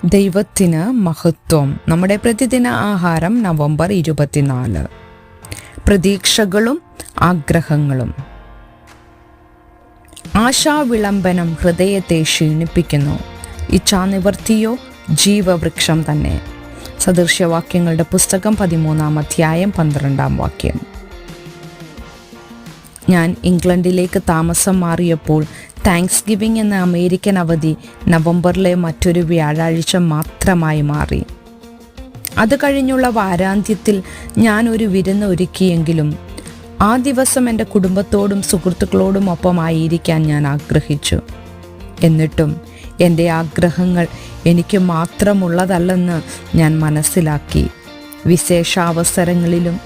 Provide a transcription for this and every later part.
ദൈവത്തിന് മഹത്വം. നമ്മുടെ പ്രതിദിന ആഹാരം നവംബർ 24. പ്രതീക്ഷകളും ആഗ്രഹങ്ങളും. ആശാവിളംബനം ഹൃദയത്തെ ക്ഷീണിപ്പിക്കുന്നു, ഇച്ഛാനിവർത്തിയോ ജീവവൃക്ഷം തന്നെ. സദൃശ്യവാക്യങ്ങളുടെ പുസ്തകം 13-ാം അധ്യായം 12-ാം വാക്യം. ഞാൻ ഇംഗ്ലണ്ടിലേക്ക് താമസം മാറിയപ്പോൾ താങ്ക്സ് ഗിവിംഗ് എന്ന അമേരിക്കൻ അവധി നവംബറിലെ മറ്റൊരു വ്യാഴാഴ്ച മാത്രമായി മാറി. അത് കഴിഞ്ഞുള്ള വാരാന്ത്യത്തിൽ ഞാൻ ഒരു വിരുന്ന് ഒരുക്കിയെങ്കിലും ആ ദിവസം എൻ്റെ കുടുംബത്തോടും സുഹൃത്തുക്കളോടും ഒപ്പമായിരിക്കാൻ ഞാൻ ആഗ്രഹിച്ചു. എന്നിട്ടും എൻ്റെ ആഗ്രഹങ്ങൾ എനിക്ക് മാത്രമുള്ളതല്ലെന്ന് ഞാൻ മനസ്സിലാക്കി. വിശേഷാവസരങ്ങളിലും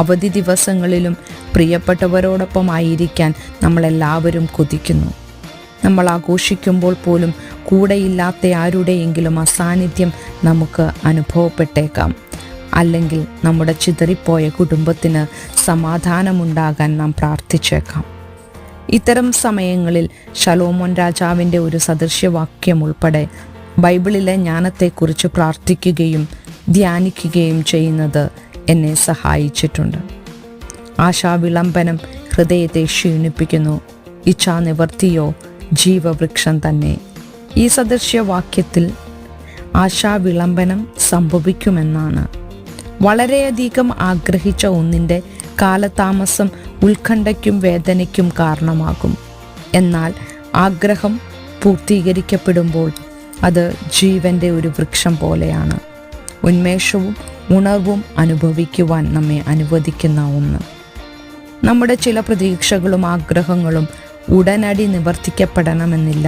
അവധി ദിവസങ്ങളിലും പ്രിയപ്പെട്ടവരോടൊപ്പമായിരിക്കാൻ നമ്മളെല്ലാവരും കൊതിക്കുന്നു. നമ്മൾ ആഘോഷിക്കുമ്പോൾ പോലും കൂടെയില്ലാത്ത ആരുടെയെങ്കിലും അസാന്നിധ്യം നമുക്ക് അനുഭവപ്പെട്ടേക്കാം. അല്ലെങ്കിൽ നമ്മുടെ ചിതറിപ്പോയ കുടുംബത്തിന് സമാധാനമുണ്ടാകാൻ നാം പ്രാർത്ഥിച്ചേക്കാം. ഇത്തരം സമയങ്ങളിൽ ശലോമോൻ രാജാവിൻ്റെ ഒരു സദൃശ്യവാക്യം ഉൾപ്പെടെ ബൈബിളിലെ ജ്ഞാനത്തെക്കുറിച്ച് പ്രാർത്ഥിക്കുകയും ധ്യാനിക്കുകയും ചെയ്യുന്നത് എന്നെ സഹായിച്ചിട്ടുണ്ട്. ആശാവിളംബനം ഹൃദയത്തെ ക്ഷീണിപ്പിക്കുന്നു, ഇച്ഛാനിവർത്തിയോ ജീവവൃക്ഷം തന്നെ. ഈ സദൃശ്യവാക്യത്തിൽ ആശാവിളംബനം സംഭവിക്കുമെന്നാണ്. വളരെയധികം ആഗ്രഹിച്ച ഒന്നിൻ്റെ കാലതാമസം ഉത്കണ്ഠയ്ക്കും വേദനയ്ക്കും കാരണമാകും. എന്നാൽ ആഗ്രഹം പൂർത്തീകരിക്കപ്പെടുമ്പോൾ അത് ജീവൻ്റെ ഒരു വൃക്ഷം പോലെയാണ്. ഉന്മേഷവും ഉണർവും അനുഭവിക്കുവാൻ നമ്മെ അനുവദിക്കുന്ന ഒന്ന്. നമ്മുടെ ചില പ്രതീക്ഷകളും ആഗ്രഹങ്ങളും ഉടനടി നിവർത്തിക്കപ്പെടണമെന്നില്ല.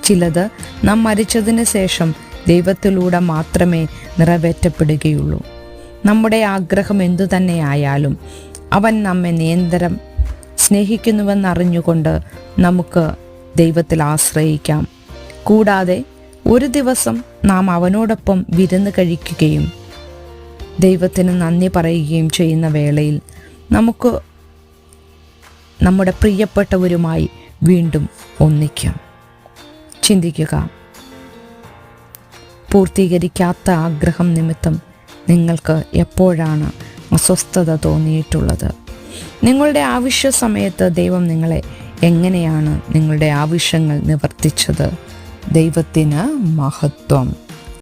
ചിലത് നാം മരിച്ചതിന് ശേഷം ദൈവത്തിലൂടെ മാത്രമേ നിറവേറ്റപ്പെടുകയുള്ളൂ. നമ്മുടെ ആഗ്രഹം എന്തു തന്നെയായാലും അവൻ നമ്മെ നിരന്തരം സ്നേഹിക്കുന്നുവെന്നറിഞ്ഞുകൊണ്ട് നമുക്ക് ദൈവത്തിൽ ആശ്രയിക്കാം. കൂടാതെ ഒരു ദിവസം നാം അവനോടൊപ്പം വിരുന്ന് കഴിക്കുകയും ദൈവത്തിന് നന്ദി പറയുകയും ചെയ്യുന്ന വേളയിൽ നമുക്ക് നമ്മുടെ പ്രിയപ്പെട്ടവരുമായി വീണ്ടും ഒന്നിക്കാം. ചിന്തിക്കുക, പൂർത്തീകരിക്കാത്ത ആഗ്രഹം നിമിത്തം നിങ്ങൾക്ക് എപ്പോഴാണ് അസ്വസ്ഥത തോന്നിയിട്ടുള്ളത്? നിങ്ങളുടെ ആവശ്യ സമയത്ത് ദൈവം നിങ്ങളെ എങ്ങനെയാണ് നിങ്ങളുടെ ആവശ്യങ്ങൾ നിവർത്തിച്ചത്? ദൈവത്തിന് മഹത്വം.